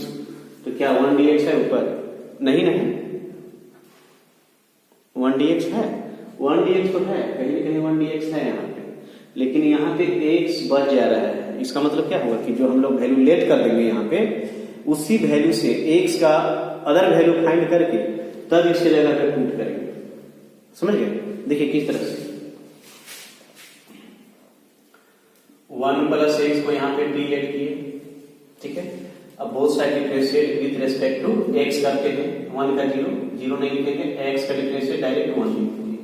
तो क्या 1 dx है ऊपर, नहीं 1 dx है, 1 dx तो है, कहीं ना कहीं 1 dx है यहाँ पे। लेकिन यहाँ पे x बच जा रहा है। इसका मतलब क्या होगा कि जो हम लोग वैल्यू लेट कर देंगे यहाँ पे, उसी वैल्यू से x का अदर वैल्यू फाइंड करके तब इसके जगह पे पुट करेंगे। समझ गए? देखिए किस तरह से 1 प्लस एक्स को यहाँ पे डी लेट किए, ठीक है। अब both side differentiate with respect to x करते हैं, 1 का 0 नहीं लिखेंगे, x का डिफरेंशिएट डायरेक्ट 1 लिखेंगे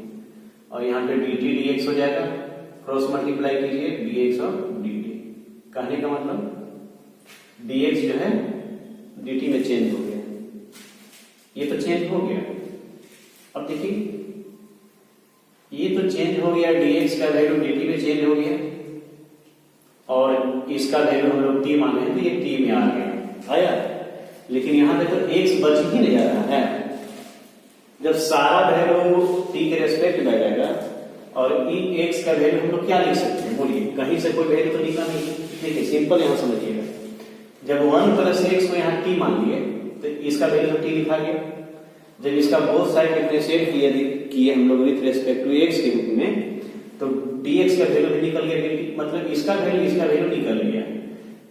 और यहाँ पे dt dx हो जाएगा, क्रॉस मल्टीप्लाई कीजिए dx और dt। कहने का मतलब dx जो है dt में चेंज हो गया, ये तो चेंज हो गया। अब देखिए ये तो चेंज हो गया, dx का वैल्यू dt में चेंज हो गया और इसका वैल्यू हम लोग t माने हैं तो ये t में आ गया, आया। लेकिन यहाँ पे तो x बच ही नहीं जा रहा है। जब सारा वैल्यू t के रेस्पेक्ट में आ जाएगा और x का वैल्यू हम लोग क्या लिख सकते हैं, बोलिए? कहीं से कोई वैल्यू तो निकाल नहीं। देखिए सिंपल यहाँ समझिएगा, जब 1 प्लस एक्स को यहाँ t मान लिए तो इसका वैल्यू तो t लिखा गया। जब इसका बोथ साइड डिफरेंशिएट किए हम लोग विद रेस्पेक्ट टू x के रूप में, तो dx का वैल्यू भी निकल गया, मतलब इसका वैल्यू निकल गया।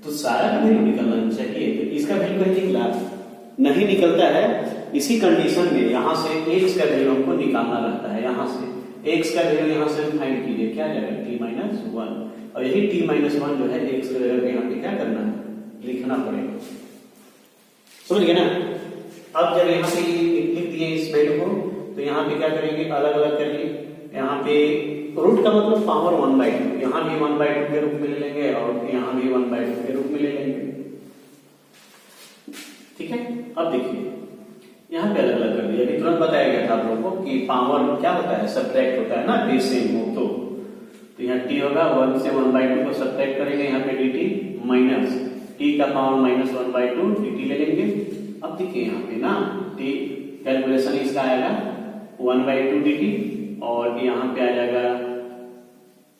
तो सारा का वैल्यू निकलना चाहिए, तो इसका वैल्यू कहीं निकला नहीं, निकलता है। इसी कंडीशन में यहाँ से x का वैल्यू हमको निकालना रहता है। यहाँ से x का वैल्यू यहाँ से फाइंड कीजिए, क्या जाएगा t-1, और यही t-1 जो है x के वैल्यू यहाँ पे क्या करना है, लिखना पड़ेगा। समझ गए ना? अब जब यहाँ पे लिख दिए इस वैल्यू को, तो यहाँ पे क्या करेंगे, अलग अलग करिए। यहाँ पे रूट का मतलब पावर 1/2, यहाँ भी 1/2 के रूप में ले लेंगे और यहाँ भी 1/2 के रूप में ले लेंगे, ठीक है। अब देखिए यहाँ पे अलग अलग कर दिया, अभी तुरंत बताया गया था आप लोगों को कि पावर क्या होता है, सब्ट्रैक्ट होता है ना, बेस सेम हो तो यहाँ t होगा 1 से 1/2 को सब्ट्रैक्ट करेंगे, यहाँ पे dt माइनस t का पावर -1/2 dt ले लेंगे। अब देखिए यहाँ पे ना t कैलकुलेशन इसका आएगा 1/2 dt और यहाँ पे आ जाएगा,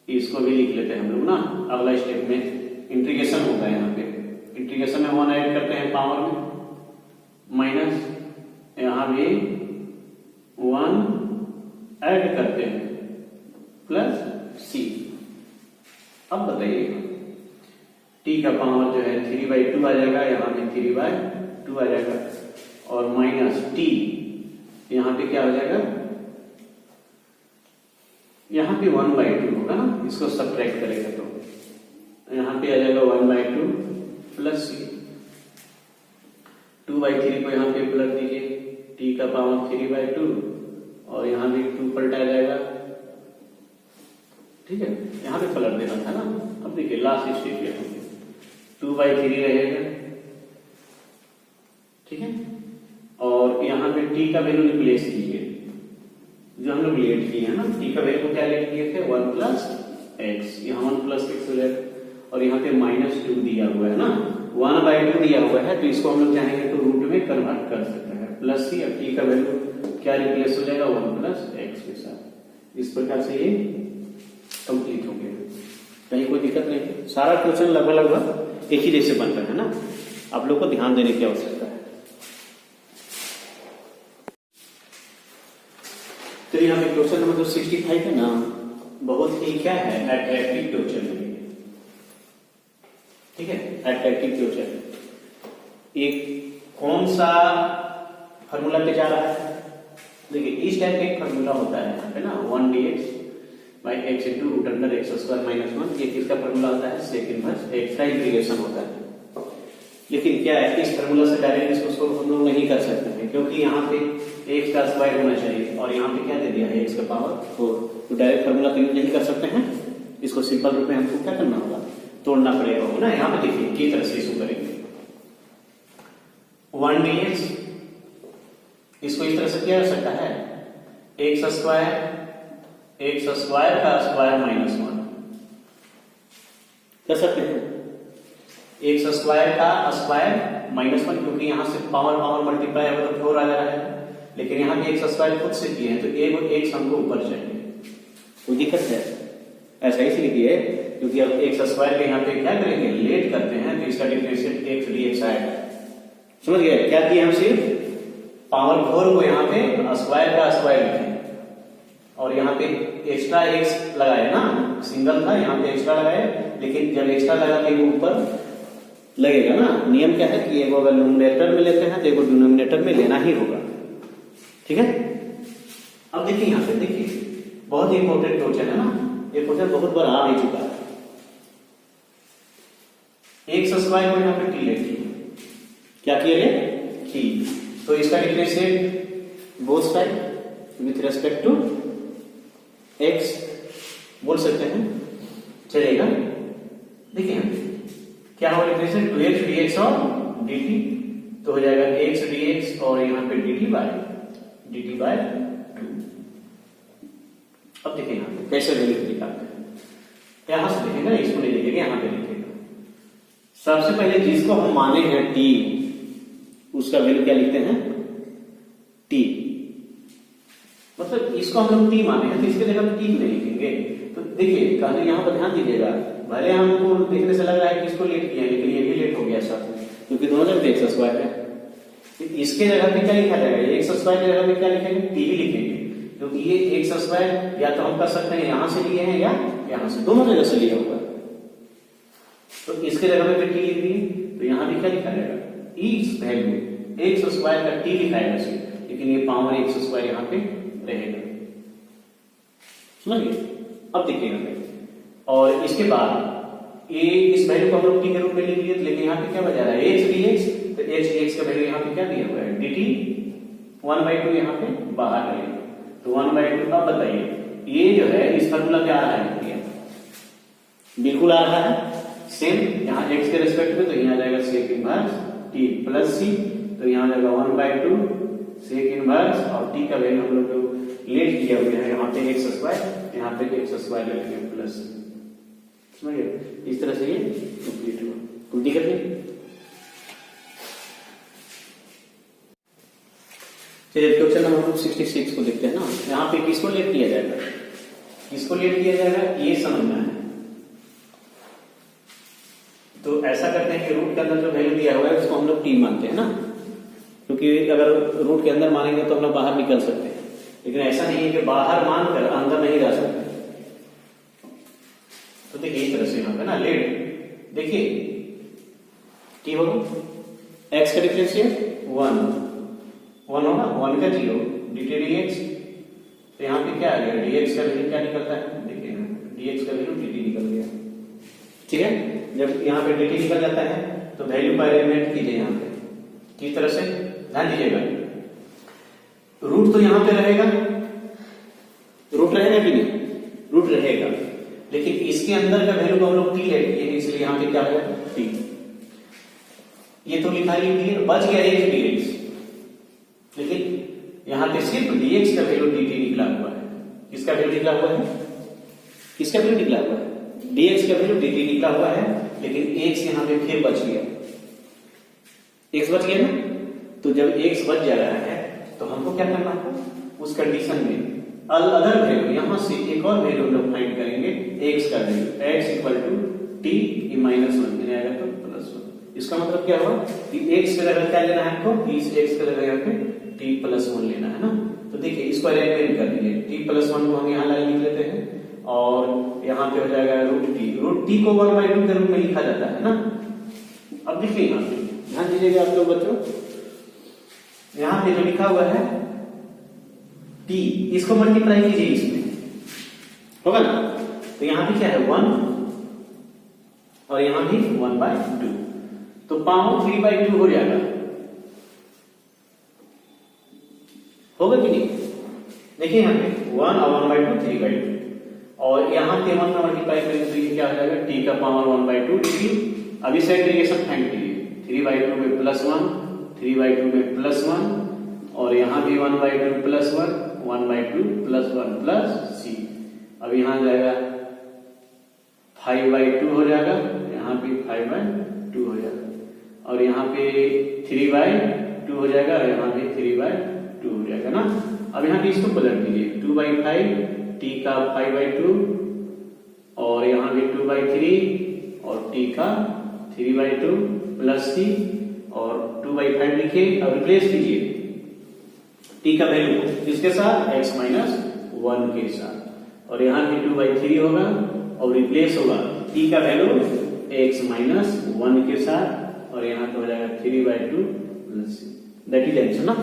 इसको भी लिख लेते हैं हम लोग ना, अगला स्टेप में इंटीग्रेशन होता है। यहाँ पे इंटीग्रेशन में 1 ऐड करते हैं पावर में, माइनस यहाँ भी 1 ऐड करते हैं प्लस c। अब बताइए t का पावर जो है 3/2 आ जाएगा, यहाँ पे 3/2 आ जाएगा और माइनस t यहाँ पे क्या हो जाएगा, यहाँ पे 1/2 होगा ना, इसको सब्ट्रैक्ट करेगा तो यहाँ पे आ जाएगा 1/2 प्लस c। 2/3 को यहाँ पे पलट दीजिए, t का पावर 3/2 और यहाँ भी 2 पलटा जाएगा, ठीक है। यहाँ पे पलट देना था ना। अब देखिए लास्ट स्टेप पे 2/3 रहेगा, ठीक है। और यहाँ पे t का वैल्यू रिप्लेस कीजिए, जो हम लोग लेट किए हैं ना, t का वैल्यू क्या लेट किए थे, 1 प्लस एक्स, यहाँ 1 प्लस एक्स हो जाएगा और यहाँ पे -2 दिया हुआ है ना, 1/2 दिया हुआ है, तो इसको हम लोग चाहेंगे तो रूट में कन्वर्ट कर सकते हैं, प्लस c। अब t का वैल्यू क्या रिप्लेस हो जाएगा, 1 प्लस एक्स के साथ। इस प्रकार से ये कंप्लीट हो गया, कहीं कोई दिक्कत नहीं। सारा क्वेश्चन लगभग एक ही जैसे बन रहा है ना, आप लोग को ध्यान देने की आवश्यकता है। तो यहाँ पे क्वेश्चन नंबर 65 है ना, बहुत ही क्या है, अट्रैक्टिव क्वेश्चन है, ठीक है, अट्रैक्टिव क्वेश्चन। एक कौन सा फॉर्मूला पे जा रहा है, देखिए इस टाइप का एक फॉर्मूला होता है यहाँ पे ना, 1dx by x into root under x² - 1, ये किसका फॉर्मूला होता है, सेक इनवर्स x का इंटीग्रेशन होता है। लेकिन क्या है, इस फॉर्मूला से डायरेक्ट इसको सोल्व हम लोग नहीं कर सकते हैं, क्योंकि यहाँ पे x का स्क्वायर होना चाहिए और यहाँ पे क्या दे दिया है, x का पावर 4, तो डायरेक्ट फॉर्मूला तो यूज नहीं कर सकते हैं। इसको सिंपल रूप में हमको क्या करना होगा, तोड़ना पड़ेगा ना। यहाँ पे देखिए किस तरह से इसको करेंगे, 1dx इसको इस तरह से किया जा सकता है, x स्क्वायर का स्क्वायर -1 कर सकते हैं, x स्क्वायर का स्क्वायर -1, क्योंकि यहाँ से पावर मल्टीप्लाई होगा तो 4 आ जा रहा है, लेकिन यहाँ पे x स्क्वायर खुद से किए हैं तो एक हमको ऊपर चाहिए, कोई दिक्कत है, ऐसा इसलिए किए क्योंकि अब x स्क्वायर के यहाँ पे क्या करेंगे, लेट करते हैं, तो इसका डिफरेंशिएट x dx आएगा। समझ गए, क्या किए हम, सिर्फ पावर 4 को यहाँ पे स्क्वायर का स्क्वायर लिखे और यहाँ पे एक्स्ट्रा x लगाए ना, सिंगल था, यहाँ पे एक्स्ट्रा लगाया, लेकिन जब एक्स्ट्रा लगा के वो ऊपर लगेगा ना। नियम क्या है कि एगो अगर न्यूमरेटर में लेते हैं तो एगो डिनोमिनेटर में लेना ही होगा, ठीक है। अब देखिए यहाँ पे देखिए बहुत ही इंपॉर्टेंट क्वेश्चन है ना, ये क्वेश्चन बहुत बार आ भी चुका है। एक्स स्क्वायर को यहाँ पे टी लेती है, क्या किया गया टी, तो इसका differentiate both side with respect to x बोल सकते हैं, चलेगा। देखिए यहाँ पे क्या होगा डिफरेंशिएट, 2x dx और dt, तो हो जाएगा x dx और यहाँ पे dt बाय 2। अब देखिए यहाँ पे कैसे वैल्यू निकालते हैं, यहां से देखेगा, इसको नहीं लिखेगा, यहाँ पे लिखेगा। सबसे पहले जिसको हम माने हैं t, उसका वैल्यू क्या लिखते हैं t, मतलब इसको हम लोग t माने हैं तो इसके जगह पे t नहीं लिखेंगे। तो देखिए कहने यहाँ पर ध्यान दीजिएगा, भले हमको देखने से लग रहा है कि इसको लेट किया, लेकिन ये भी लेट हो गया साथ में, क्योंकि दोनों जगह एक्स स्क्वायर है। इसके जगह पे क्या लिखा जाएगा, एक्स स्क्वायर की जगह पे क्या लिखेंगे, टी ही लिखेंगे, क्योंकि ये एक्स स्क्वायर या तो हम कर सकते हैं यहां से लिए हैं या यहां से, दोनों जगह से लिया हुआ है। तो इसके जगह पे टी लिख दिए, तो यहां भी क्या लिखा जाएगा, इस वैल्यू एक्स स्क्वायर का टी लिखाएगा सिर्फ, लेकिन ये पावर एक्स स्क्वायर यहाँ पे रहेगा, समझिए। अब देखिए यहाँ पे, और इसके बाद ये इस वैल्यू को हम लोग टी के रूप में ले लिए, लेकिन यहाँ पे क्या बचा रहा है एक्स डी एक्स, तो एक्स डी एक्स का वैल्यू यहाँ पे क्या दिया हुआ है डी टी 1/2 यहाँ पे बाहर रहेगा, तो 1/2। अब बताइए ये जो है इस फॉर्मूला पे आ रहा है, बिल्कुल आ रहा है सेम, यहाँ एक्स के रेस्पेक्ट में, तो यहाँ आ जाएगा सेक इनवर्स टी प्लस सी, तो यहाँ आ जाएगा 1/2 सेक इनवर्स, और टी का वैल्यू हम लोग लेट किया हुआ है यहाँ पे एक्स स्क्वायर, यहाँ पे एक्स स्क्वायर लेंगे प्लस, समझिए। इस तरह से ये कंप्लीट हुआ, कोई दिक्कत नहीं। चलिए क्वेश्चन नंबर 66 को देखते हैं ना, यहाँ पे किसको लेट किया जाएगा, किसको लेट किया जाएगा ये समझना है। तो ऐसा करते हैं कि रूट के अंदर जो वैल्यू दिया हुआ है उसको हम लोग टी मानते हैं ना, क्योंकि अगर रूट के अंदर मानेंगे तो हम लोग बाहर निकल सकते हैं, लेकिन ऐसा नहीं है कि बाहर मानकर अंदर नहीं जा सकते। तो देखिए इस तरह से यहाँ पे ना लेट, देखिए टी होगा एक्स का डिफरेंशिएट 1 होगा, 1 का 0 dt dx, तो यहाँ पे क्या आ गया dx का वैल्यू क्या निकलता है, देखिए dx का वैल्यू dt निकल गया, ठीक है। जब यहाँ पे dt निकल जाता है तो वैल्यू पर एलिमिनेट कीजिए यहाँ पे, किस तरह से ध्यान दीजिएगा, रूट तो यहाँ पे रहेगा, रूट रहेगा कि नहीं, रूट रहेगा, लेकिन इसके अंदर का वैल्यू को हम लोग टी ले लिए, इसलिए यहाँ पे क्या हो जाएगा टी, ये तो लिखा ही क्लियर, बच गया एक्स dx, लेकिन यहाँ पे सिर्फ dx का वैल्यू dt निकला हुआ है, किसका वैल्यू निकला हुआ है, किसका वैल्यू निकला हुआ है, dx का वैल्यू dt निकला हुआ है, लेकिन x यहाँ पे फिर बच गया, x बच गया ना। तो जब x बच जा रहा है तो हमको क्या करना है, उस कंडीशन में अदर वैल्यू यहाँ से एक और वैल्यू हम लोग फाइंड करेंगे, x का value x equal to t - 1 आएगा तो +1। इसका मतलब क्या हुआ कि x के जगह क्या लेना है हमको, इस x के जगह पे t +1 लेना है ना। तो देखिए इसको अरेंजमेंट कर दीजिए, t +1 को हम यहाँ लाइन लिख लेते हैं, और यहाँ पे हो जाएगा रूट टी को 1/2 के रूप में लिखा जाता है ना। अब देखिए यहाँ पे ध्यान दीजिएगा आप लोग बच्चों, यहाँ पे जो लिखा हुआ है t, इसको मल्टीप्लाई कीजिए इसमें, होगा ना। तो यहाँ पे क्या है 1 और यहाँ भी 1/2, तो पावर 3/2 हो जाएगा, होगा कि नहीं। देखिए यहाँ पे 1 और 1/2 3/2, और यहाँ पे 1 का मल्टीप्लाई करेंगे तो ये क्या हो जाएगा t का पावर 1/2 डिग्री। अभी से इंटीग्रेशन फाइंड कीजिए, 3/2 में +1, 3/2 में +1, और यहाँ भी 1/2 +1, 1/2 +1 प्लस c। अब यहाँ जाएगा 5/2 हो जाएगा, यहाँ भी 5/2 हो जाएगा, और यहाँ पे 3/2 हो जाएगा, और यहाँ भी 3/2 हो जाएगा ना। अब यहाँ पे इसको पलट दीजिए, 2/5 t का 5/2, और यहाँ भी 2/3 और t का 3/2 प्लस c, और 2/5 लिखिए। अब रिप्लेस कीजिए t का वैल्यू किसके साथ, x - 1 के साथ, और यहाँ भी 2/3 होगा, और रिप्लेस होगा t का वैल्यू x माइनस 1 के साथ और यहाँ पे हो जाएगा 3/2 दैट इज आंसर ना।